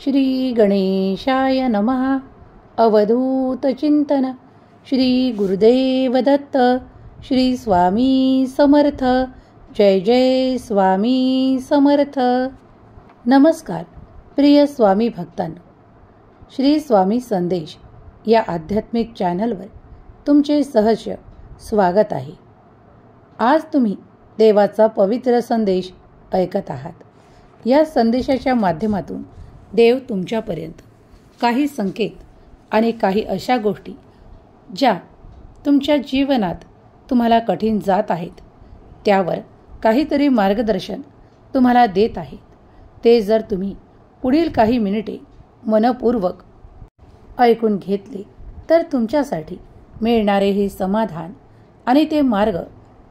श्री गणेशाय नमः. अवधूत चिंतन. श्री गुरुदेव दत्त. श्री स्वामी समर्थ. जय जय स्वामी समर्थ. नमस्कार प्रिय स्वामी भक्तांनो, श्री स्वामी संदेश या आध्यात्मिक चॅनलवर तुमचे सहर्ष स्वागत आहे. आज तुम्ही देवाचा पवित्र संदेश ऐकत आहात. या संदेशाच्या माध्यमातून देव तुमच्यापर्यंत काही संकेत आणि काही अशा गोष्टी ज्या तुमच्या जीवनात तुम्हाला कठीण जात आहेत त्यावर काहीतरी मार्गदर्शन तुम्हाला देत आहेत. ते जर तुम्ही पुढील काही मिनिटे मनपूर्वक ऐकून घेतले तर तुमच्यासाठी मिळणारे हे समाधान आणि ते मार्ग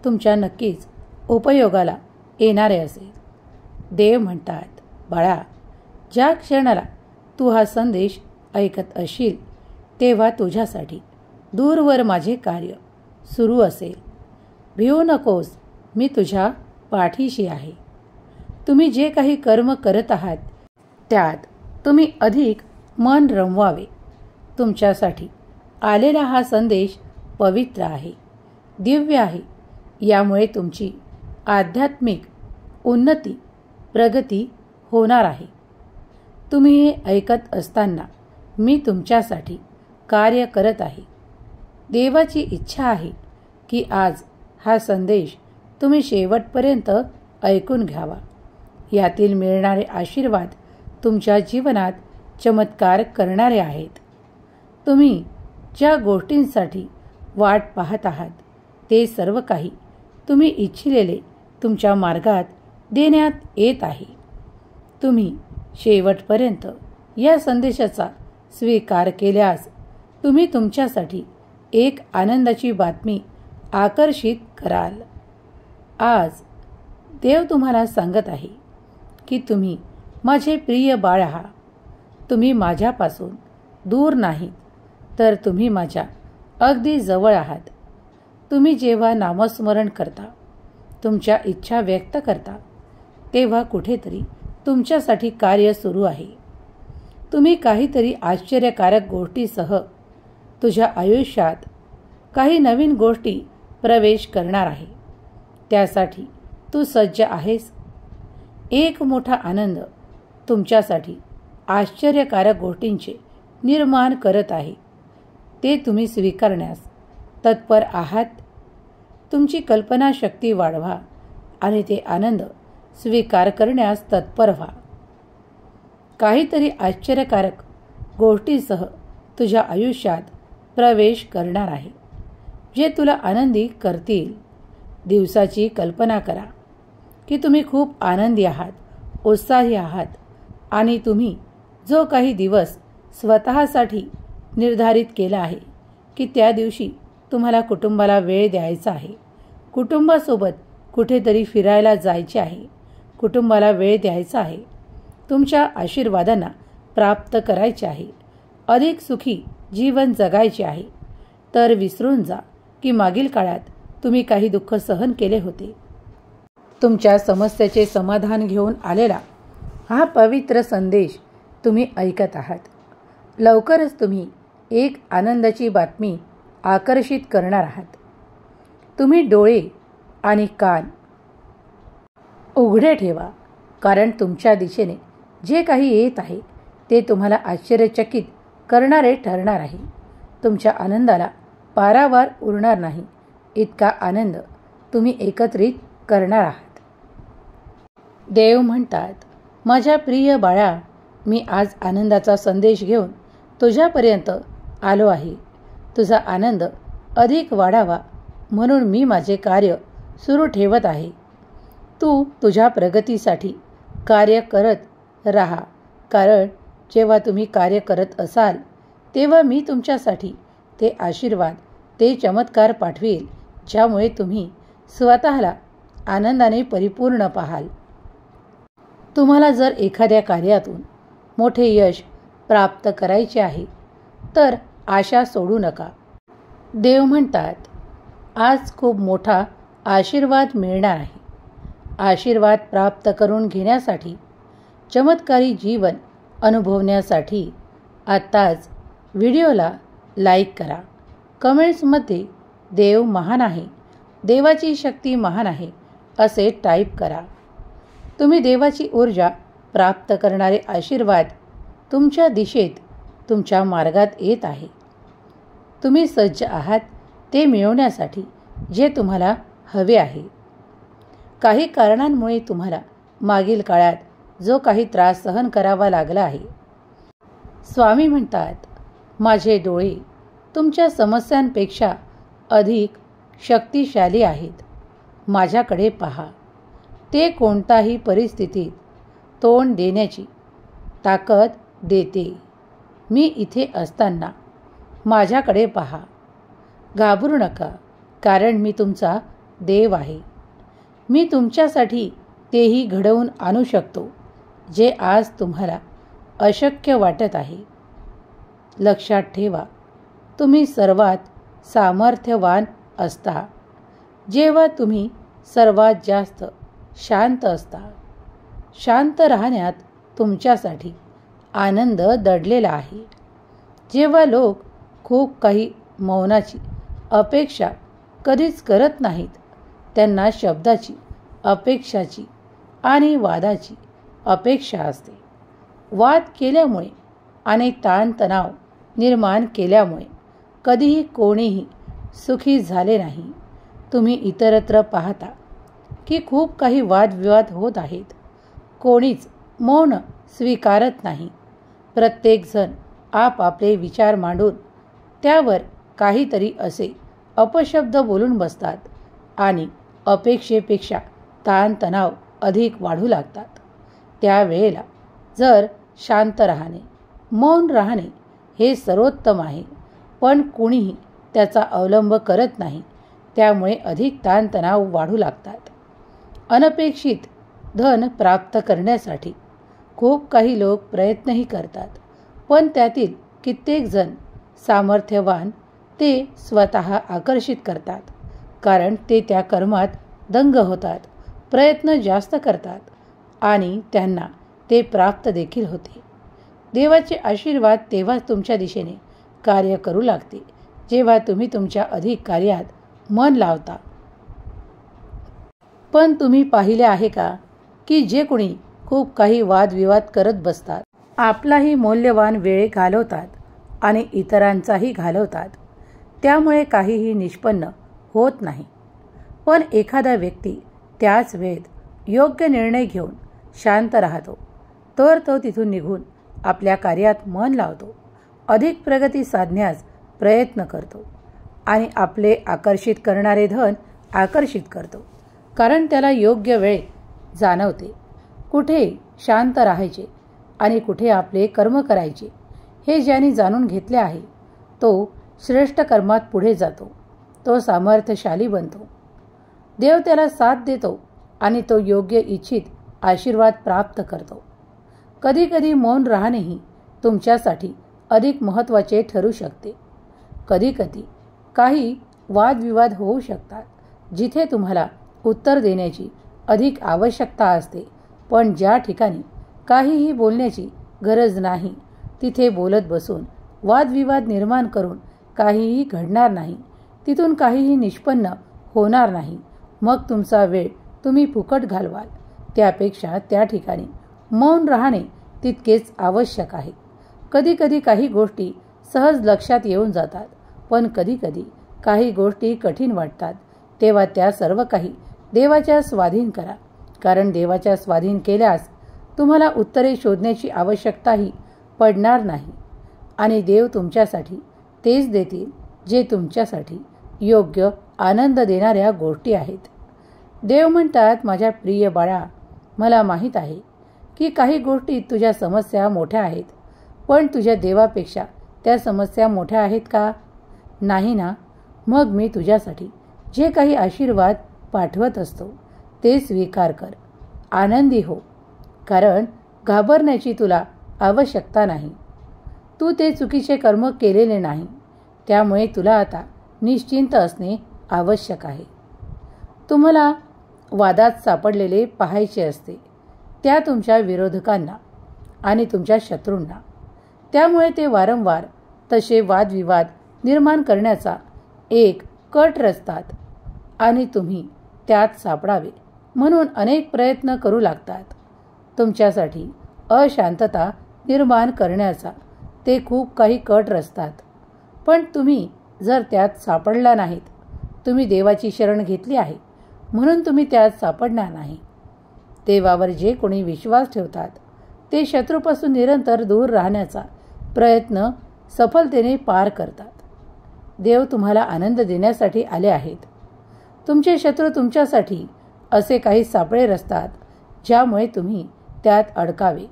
तुमच्या नक्कीच उपयोगाला येणारे असेल. देव म्हणतात, बाळा, ज्या क्षणाला तू हा संदेश ऐकत असशील तेव्हा तुझ्यासाठी दूरवर माझे कार्य सुरू असेल. भिवू नकोस, मी तुझ्या पाठीशी आहे. तुम्ही जे काही कर्म करत आहात त्यात तुम्ही अधिक मन रमवावे. तुमच्यासाठी आलेला हा संदेश पवित्र आहे, दिव्य आहे. यामुळे तुमची आध्यात्मिक उन्नती, प्रगती होणार आहे. तुम्ही हे ऐकत असताना मी तुमच्यासाठी कार्य करत आहे. देवाची इच्छा आहे की आज हा संदेश तुम्ही शेवटपर्यंत ऐकून घ्यावा. यातील मिळणारे आशीर्वाद तुमच्या जीवनात चमत्कार करणारे आहेत. तुम्ही ज्या गोष्टींसाठी वाट पाहत आहात ते सर्व काही तुम्ही इच्छिलेले तुमच्या मार्गात देण्यात येत आहे. तुम्ही शेवटपर्यंत या संदेशाचा स्वीकार केल्यास तुम्ही तुमच्यासाठी एक आनंदाची बातमी आकर्षित कराल. आज देव तुम्हाला सांगत आहे की तुम्ही माझे प्रिय बाळ आहात. तुम्ही माझ्यापासून दूर नाहीत, तर तुम्ही माझ्या अगदी जवळ आहात. तुम्ही जेव्हा नामस्मरण करता, तुमच्या इच्छा व्यक्त करता, तेव्हा कुठेतरी तुमच्यासाठी कार्य सुरू आहे. तुम्ही काहीतरी आश्चर्यकारक गोष्टीसह तुझ्या आयुष्यात काही नवीन गोष्टी प्रवेश करणार आहे. त्यासाठी तू सज्ज आहेस. एक मोठा आनंद तुमच्यासाठी आश्चर्यकारक गोष्टींचे निर्माण करत आहे. ते तुम्ही स्वीकारण्यास तत्पर आहात. तुमची कल्पनाशक्ती वाढवा आणि ते आनंद स्वीकार करण्यास तत्पर व्हा. काहीतरी आश्चर्यकारक गोष्टीसह तुझ्या आयुष्यात प्रवेश करणार आहे जे तुला आनंदी करतील. दिवसाची कल्पना करा की तुम्ही खूप आनंदी आहात, उत्साही आहात आणि तुम्ही जो काही दिवस स्वतःसाठी निर्धारित केला आहे की त्या दिवशी तुम्हाला कुटुंबाला वेळ द्यायचा आहे, कुटुंबासोबत कुठेतरी फिरायला जायचे आहे, कुटुंबाला वेळ द्यायचा आहे, तुमच्या आशीर्वादांना प्राप्त करायचे आहे, अधिक सुखी जीवन जगायचे आहे, तर विसरून जा की मागील काळात तुम्ही काही दुःख सहन केले होते. तुमच्या समस्येचे समाधान घेऊन आलेला हा पवित्र संदेश तुम्ही ऐकत आहात. लवकरच तुम्ही एक आनंदाची बातमी आकर्षित करणार आहात. तुम्ही डोळे आणि कान उघडे ठेवा, कारण तुमच्या दिशेने जे काही येत आहे ते तुम्हाला आश्चर्यचकित करणारे ठरणार आहे. तुमच्या आनंदाला पारावार उरणार नाही इतका आनंद तुम्ही एकत्रित करणार आहात. देव म्हणतात, माझ्या प्रिय बाळा, मी आज आनंदाचा संदेश घेऊन तुझ्यापर्यंत आलो आहे. तुझा आनंद अधिक वाढावा म्हणून मी माझे कार्य सुरू ठेवत आहे. तू तुझ्या प्रगतीसाठी कार्य करत राहा, कारण जेव्हा तुम्ही कार्य करत असाल तेव्हा मी तुमच्यासाठी ते आशीर्वाद, ते चमत्कार पाठवेल ज्यामुळे तुम्ही स्वतःला आनंदाने परिपूर्ण पाहाल. तुम्हाला जर एखाद्या कार्यातून मोठे यश प्राप्त करायचे आहे तर आशा सोडू नका. देव म्हणतात, आज खूप मोठा आशीर्वाद मिळणार आहे. आशीर्वाद प्राप्त करून घेण्यासाठी चमत्कारी जीवन अनुभवण्यासाठी आत्ताच व्हिडिओला लाईक करा. कमेंट्समध्ये देव महान आहे, देवाची शक्ती महान आहे असे टाईप करा. तुम्ही देवाची ऊर्जा प्राप्त करणारे आशीर्वाद तुमच्या दिशेत, तुमच्या मार्गात येत आहे. तुम्ही सज्ज आहात ते मिळवण्यासाठी जे तुम्हाला हवे आहे. काही कारणांमुळे तुम्हाला मागील काळात जो काही त्रास सहन करावा लागला आहे. स्वामी म्हणतात, माझे डोळे तुमच्या समस्यांपेक्षा अधिक शक्तिशाली आहेत. माझ्याकडे पहा. ते कोणताही परिस्थितीत तोंड देण्याची ताकद देते. मी इथे असताना माझ्याकडे पहा. घाबरू नका, कारण मी तुमचा देव आहे. मी तुमच्यासाठी तेही घडवून आणू शकतो जे आज तुम्हाला अशक्य वाटत आहे. लक्षात ठेवा, तुम्ही सर्वात सामर्थ्यवान असता जेव्हा तुम्ही सर्वात जास्त शांत असता. शांत राहण्यात तुमच्यासाठी आनंद दडलेला आहे. जेव्हा लोक खूप काही मौनाची अपेक्षा कधीच करत नाहीत, त्यांना शब्दाची, अपेक्षाची आणि वादाची अपेक्षा असते. वाद केल्यामुळे आणि ताणतणाव निर्माण केल्यामुळे कधीही कोणीही सुखी झाले नाही. तुम्ही इतरत्र पाहता की खूप काही वादविवाद होत आहेत. कोणीच मौन स्वीकारत नाही. प्रत्येकजण आपापले विचार मांडून त्यावर काहीतरी असे अपशब्द बोलून बसतात आणि अपेक्षेपेक्षा ताणतणाव अधिक वाढू लागतात. त्यावेळेला जर शांत राहणे, मौन राहणे हे सर्वोत्तम आहे, पण कुणीही त्याचा अवलंब करत नाही. त्यामुळे अधिक ताणतणाव वाढू लागतात. अनपेक्षित धन प्राप्त करण्यासाठी खूप काही लोक प्रयत्नही करतात, पण त्यातील कित्येक जण सामर्थ्यवान ते स्वतः आकर्षित करतात, कारण ते त्या कर्मात दंग होतात, प्रयत्न जास्त करतात आणि त्यांना ते प्राप्त देखील होते. देवाचे आशीर्वाद तेव्हाच तुमच्या दिशेने कार्य करू लागते जेव्हा तुम्ही तुमच्या अधिक कार्यात मन लावता. पण तुम्ही पाहिले आहे का की जे कोणी खूप काही वादविवाद करत बसतात, आपलाही मौल्यवान वेळ घालवतात आणि इतरांचाही घालवतात, त्यामुळे काहीही निष्पन्न होत नाही. पण एखादा व्यक्ती त्याच वेळेत योग्य निर्णय घेऊन शांत राहतो, तर तो तिथून निघून आपल्या कार्यात मन लावतो, अधिक प्रगती साधण्यास प्रयत्न करतो आणि आपले आकर्षित करणारे धन आकर्षित करतो, कारण त्याला योग्य वेळ जाणवते. कुठे शांत राहायचे आणि कुठे आपले कर्म करायचे हे ज्याने जाणून घेतले आहे, तो श्रेष्ठ कर्मात पुढे जातो, तो सामर्थ्यशाली बनतो. देव त्याला साथ देतो आणि तो योग्य इच्छित आशीर्वाद प्राप्त करतो. कधीकधी मौन राहणेही तुमच्यासाठी अधिक महत्त्वाचे ठरू शकते. कधीकधी काही वादविवाद होऊ शकतात जिथे तुम्हाला उत्तर देण्याची अधिक आवश्यकता असते, पण ज्या ठिकाणी काहीही बोलण्याची गरज नाही तिथे बोलत बसून वादविवाद निर्माण करून काहीही घडणार नाही, तिथून काहीही निष्पन्न होणार नाही. मग तुमचा वेळ तुम्ही फुकट घालवाल. त्यापेक्षा त्या ठिकाणी मौन राहणे तितकेच आवश्यक आहे. कधीकधी काही गोष्टी सहज लक्षात येऊन जातात, पण कधीकधी काही गोष्टी कठीण वाटतात, तेव्हा त्या सर्व काही देवाच्या स्वाधीन करा, कारण देवाच्या स्वाधीन केल्यास तुम्हाला उत्तरे शोधण्याची आवश्यकताही पडणार नाही आणि देव तुमच्यासाठी तेच देतील जे तुमच्यासाठी योग्य आनंद देणाऱ्या गोष्टी आहेत. देव म्हणतात, माझ्या प्रिय बाळा, मला माहीत आहे की काही गोष्टी तुझ्या समस्या मोठ्या आहेत, पण तुझ्या देवापेक्षा त्या समस्या मोठ्या आहेत का? नाही ना? मग मी तुझ्यासाठी जे काही आशीर्वाद पाठवत असतो ते स्वीकार कर, आनंदी हो, कारण घाबरण्याची तुला आवश्यकता नाही. तू ते चुकीचे कर्म केलेले नाही, त्यामुळे तुला आता निश्चिंत असणे आवश्यक आहे. तुम्हाला वादात सापडलेले पाहायचे असते, त्या तुमच्या विरोधकांना आणि तुमच्या शत्रूंना. त्यामुळे ते वारंवार तसे वादविवाद निर्माण करण्याचा एक कट रचतात आणि तुम्ही त्यात सापडावे म्हणून अनेक प्रयत्न करू लागतात. तुमच्यासाठी अशांतता निर्माण करण्याचा ते खूप काही कट रचतात. पण तुम्ही जर त्यात सापडला नाहीत, तुम्ही देवाची शरण घेतली आहे म्हणून तुम्ही त्यात सापडणार नाही. देवावर जे कोणी विश्वास ठेवतात ते शत्रूपासून निरंतर दूर राहण्याचा प्रयत्न सफलतेने पार करतात. देव तुम्हाला आनंद देण्यासाठी आले आहेत. तुमचे शत्रू तुमच्यासाठी असे काही सापळे रचतात ज्यामुळे तुम्ही त्यात अडकावे,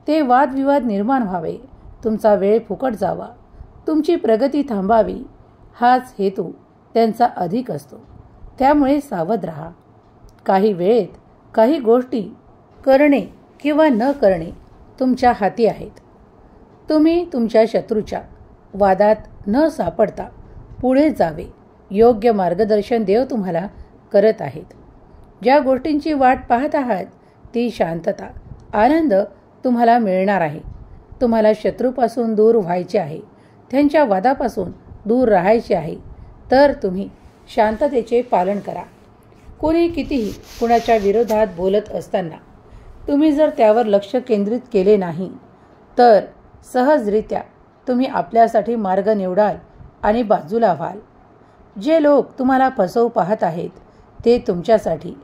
ते वादविवाद निर्माण व्हावे, तुमचा वेळ फुकट जावा, तुमची प्रगती थांबावी, हाच हेतू त्यांचा अधिक असतो. त्यामुळे सावध राहा. काही वेळेत काही गोष्टी करणे किंवा न करणे तुमच्या हाती आहेत. तुम्ही तुमच्या शत्रूच्या वादात न सापडता पुढे जावे योग्य मार्गदर्शन देव तुम्हाला करत आहेत. ज्या गोष्टींची वाट पाहत आहात ती शांतता, आनंद तुम्हाला मिळणार आहे. तुम्हाला शत्रूपासून दूर व्हायचे आहे, त्यांच्या वादापासून दूर राहायचे आहे, तर तुम्ही शांततेचे पालन करा. कोणी कितीही कुणाच्या विरोधात बोलत असताना तुम्ही जर त्यावर लक्ष केंद्रित केले नाही तर सहजरित्या तुम्ही आपल्यासाठी मार्ग निवडाल आणि बाजूला व्हाल. जे लोक तुम्हाला फसवू पाहत आहेत ते तुमच्यासाठी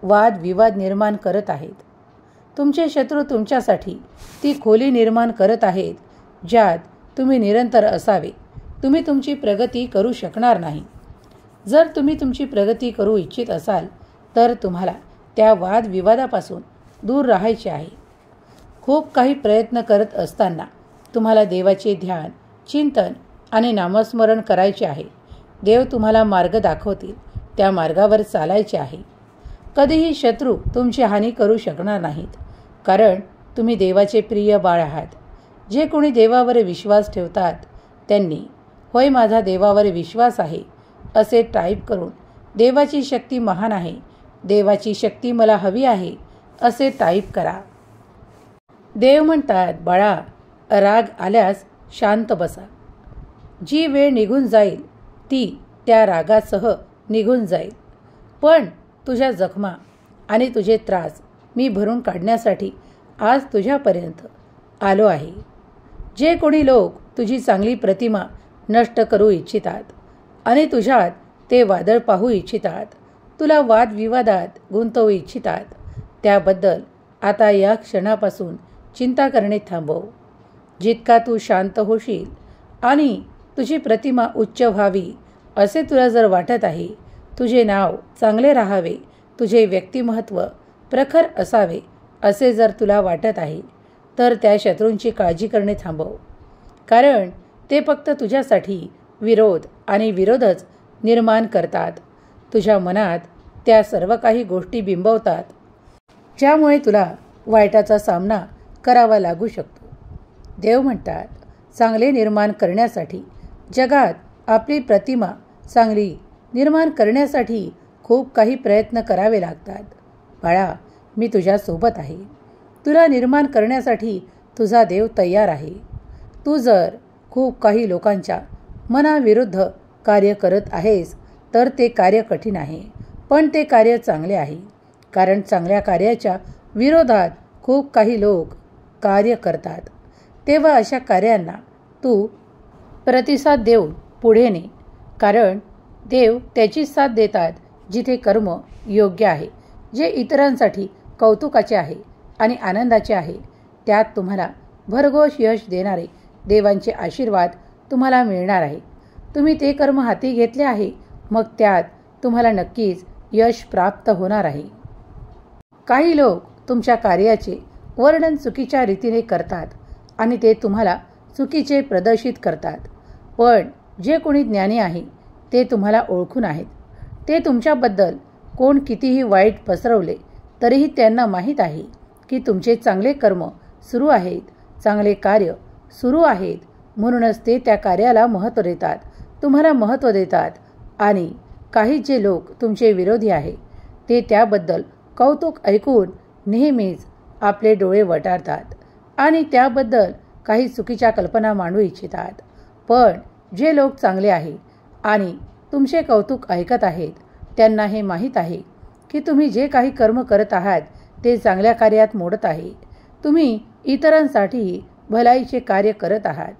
वादविवाद निर्माण करत आहेत. तुमचे शत्रू तुमच्यासाठी ती खोली निर्माण करत आहेत ज्यात तुम्ही निरंतर असावे. तुम्ही तुमची प्रगती करू शकणार नाही. जर तुम्ही तुमची प्रगती करू इच्छित असाल तर तुम्हाला त्या वादविवादापासून दूर राहायचे आहे. खूप काही प्रयत्न करत असताना तुम्हाला देवाचे ध्यान, चिंतन आणि नामस्मरण करायचे आहे. देव तुम्हाला मार्ग दाखवतील, त्या मार्गावर चालायचे आहे. कधीही शत्रू तुमची हानी करू शकणार नाहीत, कारण तुम्ही देवाचे प्रिय बाळ आहात. जे कोणी देवावर विश्वास ठेवतात त्यांनी होय माझा देवावर विश्वास आहे असे टाईप करून देवाची शक्ती महान आहे, देवाची शक्ती मला हवी आहे असे टाईप करा. देव म्हणतात, बाळा, राग आल्यास शांत बसा. जी वेळ निघून जाईल ती त्या रागासह निघून जाईल. पण तुझ्या जखमा आणि तुझे त्रास मी भरून काढण्यासाठी आज तुझ्यापर्यंत आलो आहे. जे कोणी लोक तुझी चांगली प्रतिमा नष्ट करू इच्छितात आणि तुझ्यात ते वादळ पाहू इच्छितात, तुला वादविवादात गुंतवू इच्छितात, त्याबद्दल आता या क्षणापासून चिंता करणे थांबव. जितका तू शांत होशील आणि तुझी प्रतिमा उच्च व्हावी असे तुला जर वाटत आहे, तुझे नाव चांगले राहावे, तुझे व्यक्तिमत्व प्रखर असावे असे जर तुला वाटत आहे, तर त्या शत्रूंची काळजी करणे थांबव. कारण ते फक्त तुझ्यासाठी विरोध आणि विरोधच निर्माण करतात. तुझ्या मनात त्या सर्व काही गोष्टी बिंबवतात ज्यामुळे तुला वाईटाचा सामना करावा लागू शकतो. देव म्हणतात, चांगले निर्माण करण्यासाठी, जगात आपली प्रतिमा चांगली निर्माण करण्यासाठी खूप काही प्रयत्न करावे लागतात. बाळा, मी तुझ्यासोबत आहे. तुला निर्माण करण्यासाठी तुझा देव तयार आहे. तू जर खूप काही लोकांच्या मनाविरुद्ध कार्य करत आहेस तर ते कार्य कठीण आहे, पण ते कार्य चांगले आहे. कारण चांगल्या कार्याच्या विरोधात खूप काही लोक कार्य करतात. तेव्हा अशा कार्यांना तू प्रतिसाद देऊन पुढे ने. कारण देव त्याची साथ देतात जिथे कर्म योग्य आहे, जे इतरांसाठी कौतुकाचे आहे आणि आनंदाचे आहे. त्यात तुम्हाला भरघोस यश देणारे देवांचे आशीर्वाद तुम्हाला मिळणार आहे. तुम्ही ते कर्म हाती घेतले आहे, मग त्यात तुम्हाला नक्कीच यश प्राप्त होणार आहे. काही लोक तुमच्या कार्याचे वर्णन चुकीच्या रीतीने करतात आणि ते तुम्हाला चुकीचे प्रदर्शित करतात. पण जे कोणी ज्ञानी आहे ते तुम्हाला ओळखून आहेत. ते तुमच्याबद्दल कोण कितीही वाईट पसरवले तरीही त्यांना माहीत आहे की तुमचे चांगले कर्म सुरू आहेत, चांगले कार्य सुरू आहेत. म्हणूनच ते त्या कार्याला महत्त्व देतात, तुम्हाला महत्त्व देतात. आणि काही जे लोक तुमचे विरोधी आहे ते त्याबद्दल कौतुक ऐकून नेहमीच आपले डोळे वटारतात आणि त्याबद्दल काही चुकीच्या कल्पना मांडू इच्छितात. पण जे लोक चांगले आहे आणि तुमचे कौतुक ऐकत आहेत त्यांना हे माहीत आहे की तुम्ही जे काही कर्म करत आहात ते चांगल्या कार्यात मोडत आहे. तुम्ही इतरांसाठी भलाईचे कार्य करत आहात.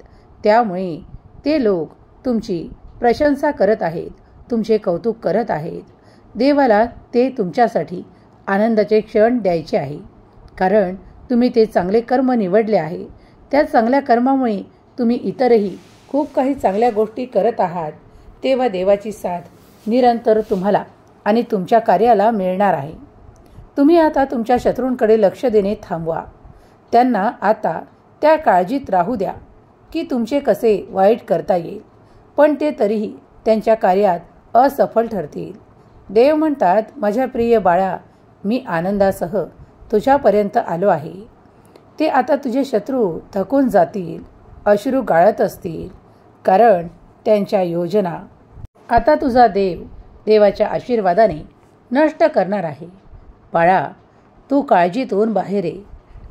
त्यामुळे ते लोक तुमची प्रशंसा करत आहेत, तुमचे कौतुक करत आहेत. देवाला ते तुमच्यासाठी आनंदाचे क्षण द्यायचे आहे, कारण तुम्ही ते चांगले कर्म निवडले आहे. त्या चांगल्या कर्मामुळे तुम्ही इतरही खूप काही चांगल्या गोष्टी करत आहात. तेव्हा देवाची साथ निरंतर तुम्हाला आणि तुमच्या कार्याला मिळणार आहे. तुम्ही आता तुमच्या शत्रूंकडे लक्ष देणे थांबवा. त्यांना आता त्या काळजीत राहू द्या की तुमचे कसे वाईट करता येईल, पण ते तरीही त्यांच्या कार्यात असफल ठरतील. देव म्हणतात, माझ्या प्रिय बाळा, मी आनंदासह तुझ्यापर्यंत आलो आहे. ते आता तुझे शत्रू थकून जातील, अश्रू गाळत असतील, कारण त्यांच्या योजना आता तुझा देव देवाच्या आशीर्वादाने नष्ट करणार आहे. बाळा, तू काळजीतून बाहेर ये,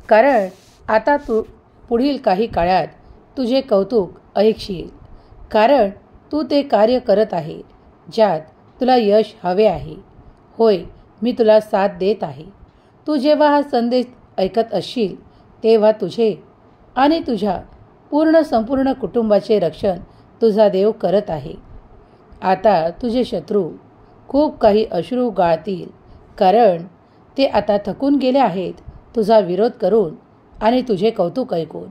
कारण आता तू पुढील काही काळात तुझे कौतुक ऐकशील, कारण तू ते कार्य करत आहे ज्यात तुला यश हवे आहे. होय, मी तुला साथ देत आहे. तू जेव्हा हा संदेश ऐकत असशील तेव्हा तुझे आणि तुझ्या संपूर्ण कुटुंबाचे रक्षण तुझा देव करत आहे. आता तुझे शत्रू खूप काही अश्रू गाळतील, कारण ते आता थकून गेले आहेत तुझा विरोध करून आणि तुझे कौतुक ऐकून.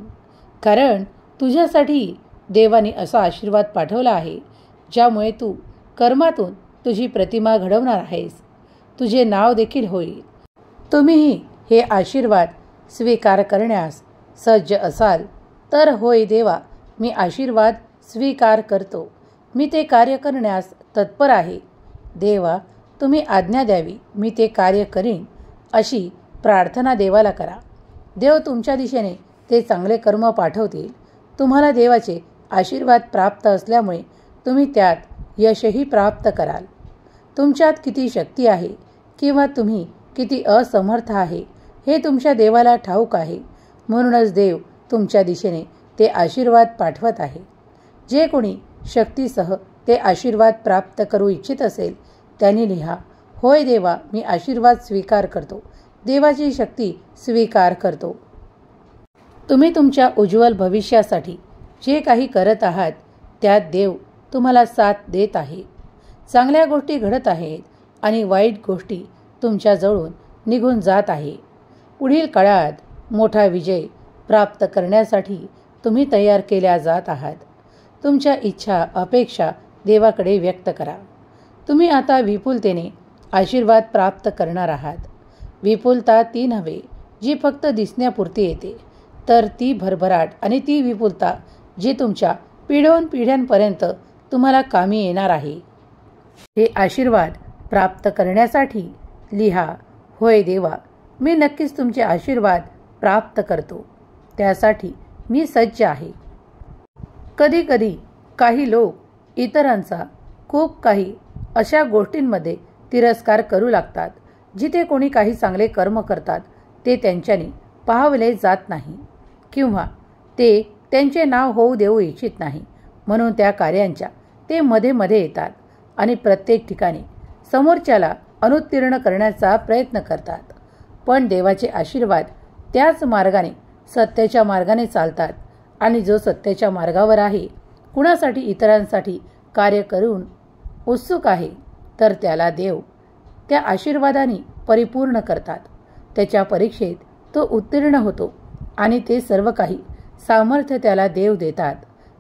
कारण तुझ्यासाठी देवाने असा आशीर्वाद पाठवला आहे ज्यामुळे तू कर्मातून तुझी प्रतिमा घडवणार आहेस. तुझे नाव देखील होईल. तुम्हीही हे आशीर्वाद स्वीकार करण्यास सज्ज असाल तर होय देवा, मी आशीर्वाद स्वीकार करतो. मी ते कार्य करण्यास तत्पर आहे. देवा, तुम्ही आज्ञा द्यावी, मी ते कार्य करीन, अशी प्रार्थना देवाला करा. देव तुमच्या दिशेने ते चांगले कर्म पाठवतील. तुम्हाला देवाचे आशीर्वाद प्राप्त असल्यामुळे तुम्ही त्यात यशही प्राप्त कराल. तुमच्यात किती शक्ती आहे किंवा तुम्ही किती असमर्थ आहे हे तुमच्या देवाला ठाऊक आहे. म्हणूनच देव तुमच्या दिशेने ते आशीर्वाद पाठवत आहे. जे कोणी शक्तीसह ते आशीर्वाद प्राप्त करू इच्छित असेल त्यांनी लिहा, होय देवा, मी आशीर्वाद स्वीकार करतो, देवाची शक्ती स्वीकार करतो. तुम्ही तुमच्या उज्ज्वल भविष्यासाठी जे काही करत आहात त्यात देव तुम्हाला साथ देत आहे. चांगल्या गोष्टी घडत आहेत आणि वाईट गोष्टी तुमच्याजवळून निघून जात आहे. पुढील काळात मोठा विजय प्राप्त करण्यासाठी तुम्ही तयार केल्या जात आहात. तुमच्या इच्छा अपेक्षा देवाकडे व्यक्त करा. तुम्ही आता विपुलतेने आशीर्वाद प्राप्त करणार आहात. विपुलता ती नव्हे जी फक्त दिसण्यापुरती येते, तर ती भरभराट आणि ती विपुलता जी तुमच्या पिढ्यानपिढ्यांपर्यंत तुम्हाला कामी येणार आहे. हे आशीर्वाद प्राप्त करण्यासाठी लिहा, होय देवा, मी नक्कीच तुमचे आशीर्वाद प्राप्त करतो. त्यासाठी मी सज्ज आहे. कधी कधी काही लोक इतरांचा खूप काही अशा गोष्टींमध्ये तिरस्कार करू लागतात जिथे कोणी काही चांगले कर्म करतात ते त्यांच्याने पाहवले जात नाही किंवा ते त्यांचे नाव होऊ देऊ इच्छित नाही. म्हणून त्या कार्यांच्या ते मध्ये मध्ये येतात आणि प्रत्येक ठिकाणी समोरच्याला अनुत्तीर्ण करण्याचा प्रयत्न करतात. पण देवाचे आशीर्वाद त्याच मार्गाने सत्याच्या मार्गाने चालतात आणि जो सत्याच्या मार्गावर आहे, कुणासाठी इतरांसाठी कार्य करून उत्सुक आहे, तर त्याला देव त्या आशीर्वादाने परिपूर्ण करतात. त्याच्या परीक्षेत तो उत्तीर्ण होतो आणि ते सर्व काही सामर्थ्य त्याला देव देतात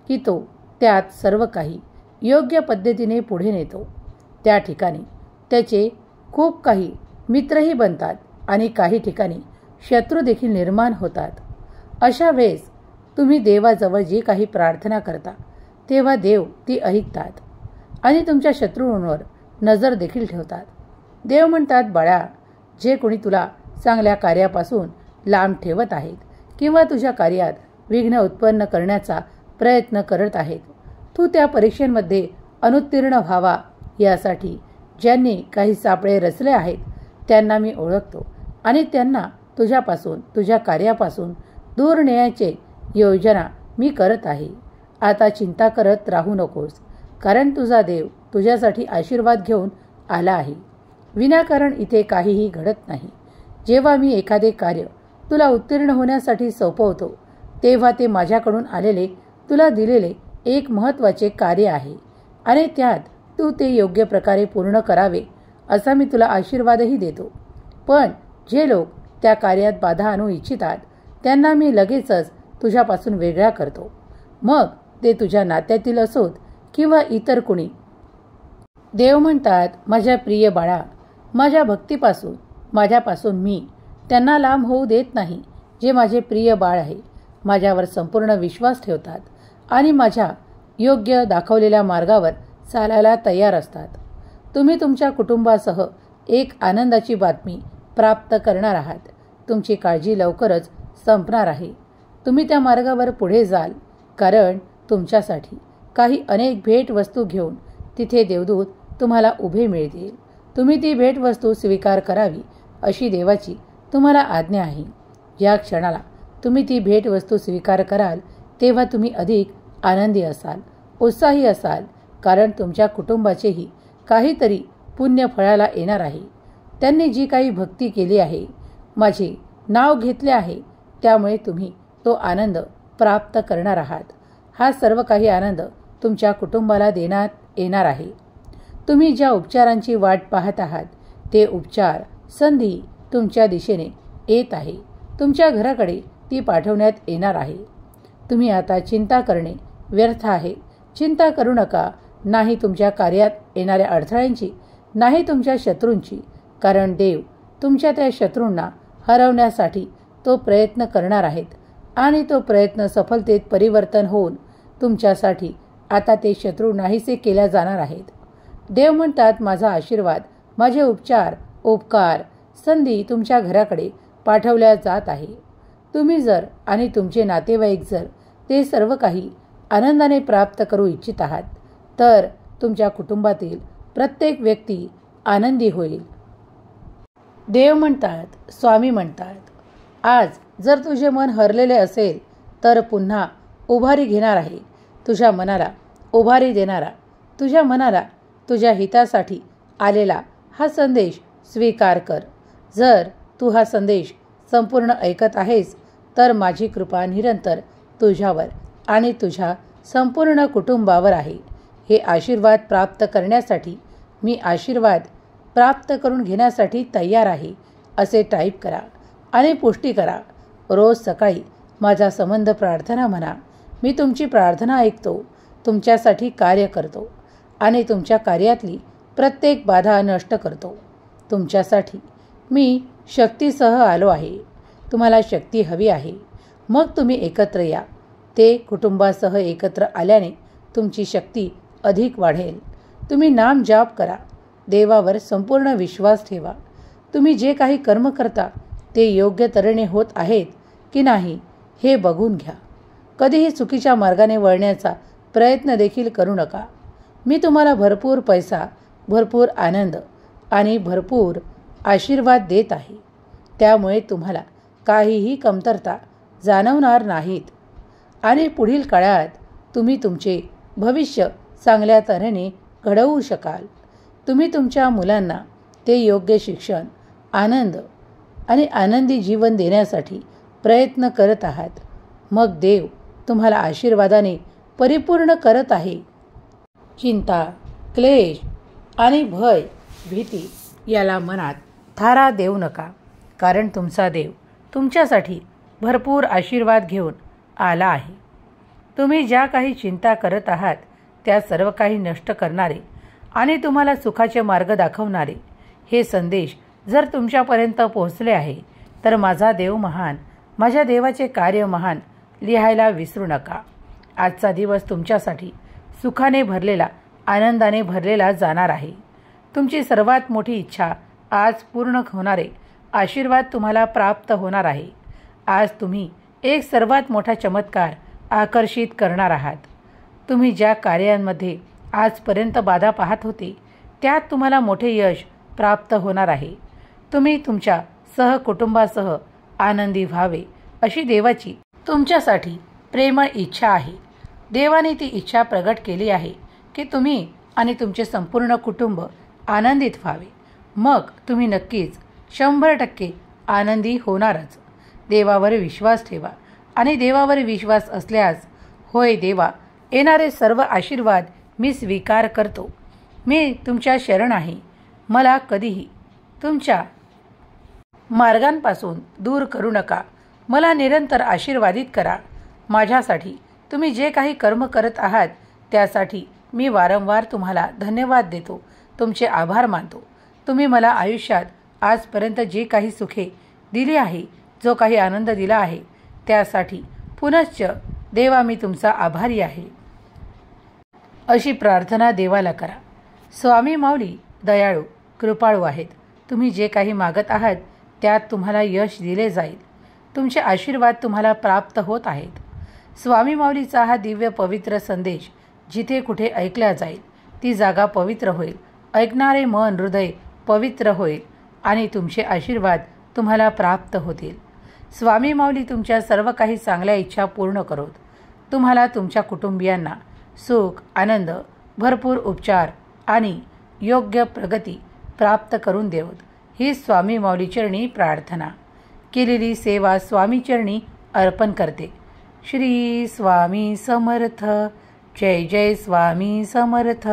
की तो त्यात सर्व काही योग्य पद्धतीने पुढे नेतो. त्या ठिकाणी त्याचे खूप काही मित्रही बनतात आणि काही ठिकाणी शत्रू देखील निर्माण होतात. अशा वेळेस तुम्ही देवाजवळ जी काही प्रार्थना करता तेव्हा देव ती ऐकतात आणि तुमच्या शत्रूंवर नजर देखील ठेवतात. देव म्हणतात, बाळा, जे कोणी तुला चांगल्या कार्यापासून लांब ठेवत आहेत किंवा तुझ्या कार्यात विघ्न उत्पन्न करण्याचा प्रयत्न करत आहेत, तू त्या परीक्षेमध्ये अनुत्तीर्ण व्हावा यासाठी ज्यांनी काही सापळे रचले आहेत त्यांना मी ओळखतो आणि त्यांना तुझ्यापासून, तुझ्या कार्यापासून दूर नेण्याचे योजना मी करत आहे. आता चिंता करत राहू नकोस, कारण तुझा देव तुझ्यासाठी आशीर्वाद घेऊन आला आहे. विनाकारण इथे काहीही घडत नाही. जेव्हा मी एखादे कार्य तुला उत्तीर्ण होण्यासाठी सोपवतो, तेव्हा ते माझ्याकडून आलेले तुला दिलेले एक महत्त्वाचे कार्य आहे आणि त्यात तू ते योग्य प्रकारे पूर्ण करावे असा मी तुला आशीर्वादही देतो. पण जे लोक त्या कार्यात बाधा आणू इच्छितात त्यांना मी लगेचच तुझ्यापासून वेगळा करतो. मग ते तुझ्या नात्यातील असोत किंवा इतर कुणी. देव म्हणतात, माझ्या प्रिय बाळा, माझ्या भक्तीपासून, माझ्यापासून मी त्यांना लांब होऊ देत नाही जे माझे प्रिय बाळ आहे, माझ्यावर संपूर्ण विश्वास ठेवतात आणि माझ्या योग्य दाखवलेल्या मार्गावर चालायला तयार असतात. तुम्ही तुमच्या कुटुंबासह एक आनंदाची बातमी प्राप्त करणार आहात. तुमची काळजी लवकरच संपणार आहे. तुम्ही त्या मार्गावर पुढे जाल, कारण तुमच्यासाठी काही अनेक भेटवस्तू घेऊन तिथे देवदूत तुम्हाला उभे मिळतील. तुम्ही ती भेटवस्तू स्वीकार करावी अशी देवाची तुम्हाला आज्ञा आहे. या क्षणाला तुम्ही ती भेटवस्तू स्वीकार कराल तेव्हा तुम्ही अधिक आनंदी असाल, उत्साही असाल, कारण तुमच्या कुटुंबाचेही काहीतरी पुण्य फळाला येणार आहे. त्यांनी जी काही भक्ती केली आहे, माझे नाव घेतले आहे, त्यामुळे तुम्ही तो आनंद प्राप्त करणार आहात. हा सर्व काही आनंद तुमच्या कुटुंबाला देण्यात येणार आहे. तुम्ही ज्या उपचारांची वाट पाहत आहात ते उपचार संधी तुमच्या दिशेने येत आहे. तुमच्या घराकडे ती पाठवण्यात येणार आहे. तुम्ही आता चिंता करणे व्यर्थ आहे. चिंता करू नका, नाही तुमच्या कार्यात येणाऱ्या अडथळ्यांची, नाही तुमच्या शत्रूंची, कारण देव तुमच्या त्या शत्रूंना हरवण्यासाठी तो प्रयत्न करणार आहेत आणि तो प्रयत्न सफलतेत परिवर्तन होऊन तुमच्यासाठी आता ते शत्रू नाहीसे केल्या जाणार आहेत. देव म्हणतात, माझा आशीर्वाद, माझे उपचार, उपकार, संधी तुमच्या घराकडे पाठवल्या जात आहे. तुम्ही जर आणि तुमचे नातेवाईक जर ते सर्व काही आनंदाने प्राप्त करू इच्छित आहात तर तुमच्या कुटुंबातील प्रत्येक व्यक्ती आनंदी होईल. देव म्हणतात, स्वामी म्हणतात, आज जर तुझे मन हरलेले असेल तर पुन्हा उभारी घेणार आहे. तुझ्या मनाला उभारी देणारा, तुझ्या मनाला तुझ्या हितासाठी आलेला हा संदेश स्वीकार कर. जर तू हा संदेश संपूर्ण ऐकत आहेस तर माझी कृपा निरंतर तुझ्यावर आणि तुझ्या संपूर्ण कुटुंबावर आहे. हे आशीर्वाद प्राप्त करण्यासाठी, मी आशीर्वाद प्राप्त करून घेण्यासाठी तयार आहे असे टाईप करा आणि पुष्टी करा. रोज सकाळी माझा संबंध प्रार्थना म्हणा. मी तुमची प्रार्थना ऐकतो, तुमच्यासाठी कार्य करतो आणि तुमच्या कार्यातली प्रत्येक बाधा नष्ट करतो. तुमच्यासाठी मी शक्तीसह आलो आहे. तुम्हाला शक्ती हवी आहे, मग तुम्ही एकत्र या. ते कुटुंबासह एकत्र आल्याने तुमची शक्ती अधिक वाढेल. तुम्ही नाम जाप करा. देवावर संपूर्ण विश्वास ठेवा. तुम्ही जे काही कर्म करता ते योग्य तऱ्हेने होत आहेत की नाही हे बघून घ्या. कधीही चुकीच्या मार्गाने वळण्याचा प्रयत्न देखील करू नका. मी तुम्हाला भरपूर पैसा, भरपूर आनंद आणि भरपूर आशीर्वाद देत आहे. त्यामुळे तुम्हाला काहीही कमतरता जाणवणार नाहीत आणि पुढील काळात तुम्ही तुमचे भविष्य चांगल्या तऱ्हेने घडवू शकाल. तुम्ही तुमच्या मुलांना ते योग्य शिक्षण, आनंद आणि आनंदी जीवन देण्यासाठी प्रयत्न करत आहात. मग देव तुम्हाला आशीर्वादाने परिपूर्ण करत आहे. चिंता, क्लेश आणि भय, भीती याला मनात थारा देऊ नका, कारण तुमचा देव तुमच्यासाठी भरपूर आशीर्वाद घेऊन आला आहे. तुम्ही ज्या काही चिंता करत आहात त्या सर्व काही नष्ट करणारे आणि तुम्हाला सुखाचे मार्ग दाखवणारे हे संदेश जर तुमच्यापर्यंत पोहोचले आहे तर माझा देव महान, माझ्या देवाचे कार्य महान लिहायला विसरू नका. आजचा दिवस तुमच्यासाठी सुखाने भरलेला, आनंदाने भरलेला जाणार आहे. तुमची सर्वात मोठी इच्छा आज पूर्ण होणारे आशीर्वाद तुम्हाला प्राप्त होणार आहे. आज तुम्ही एक सर्वात मोठा चमत्कार आकर्षित करणार आहात. तुम्ही ज्या कार्यांमध्ये आजपर्यंत बाधा पाहत होते त्यात तुम्हाला मोठे यश प्राप्त होणार आहे. तुम्ही तुमच्या सहकुटुंबासह आनंदी व्हावे अशी देवाची तुमच्यासाठी प्रेमळ इच्छा आहे. देवाने ती इच्छा प्रगट केली आहे की तुम्ही आणि तुमचे संपूर्ण कुटुंब आनंदित व्हावे. मग तुम्ही नक्कीच 100% आनंदी होणारच. देवावर विश्वास ठेवा आणि देवावर विश्वास असल्यास होय देवा, येणारे सर्व आशीर्वाद मी स्वीकार करतो. मी तुमच्या शरण आहे. मला कधीही तुमच्या मार्गांपासून दूर करू नका. मला निरंतर आशीर्वादित करा. माझ्यासाठी तुम्ही जे काही कर्म करत आहात त्यासाठी मी वारंवार तुम्हाला धन्यवाद देतो. तुमचे आभार मानतो. तुम्ही मला आयुष्यात आजपर्यंत जे काही सुखे दिली आहे, जो काही आनंद दिला आहे त्यासाठी पुनश्च देवा मी तुमचा आभारी आहे. अशी प्रार्थना देवाला करा. स्वामी माऊली दयाळू कृपाळू आहेत. तुम्ही जे काही मागत आहात त्यात तुम्हाला यश दिले जाईल. तुमचे आशीर्वाद तुम्हाला प्राप्त होत आहेत. स्वामी माऊलीचा हा दिव्य पवित्र संदेश जिथे कुठे ऐकला जाईल ती जागा पवित्र होईल. ऐकणारे मन हृदय पवित्र होईल आणि तुमचे आशीर्वाद तुम्हाला प्राप्त होतील. स्वामी माऊली तुमच्या सर्व काही चांगल्या इच्छा पूर्ण करोत. तुम्हाला तुमच्या कुटुंबियांना सुख आनंद भरपूर उपचार आणि योग्य प्रगती प्राप्त करून देवत. ही स्वामी माऊली चरणी प्रार्थना. केलेली सेवा स्वामी चरणी अर्पण करते. श्री स्वामी समर्थ. जय जय स्वामी समर्थ.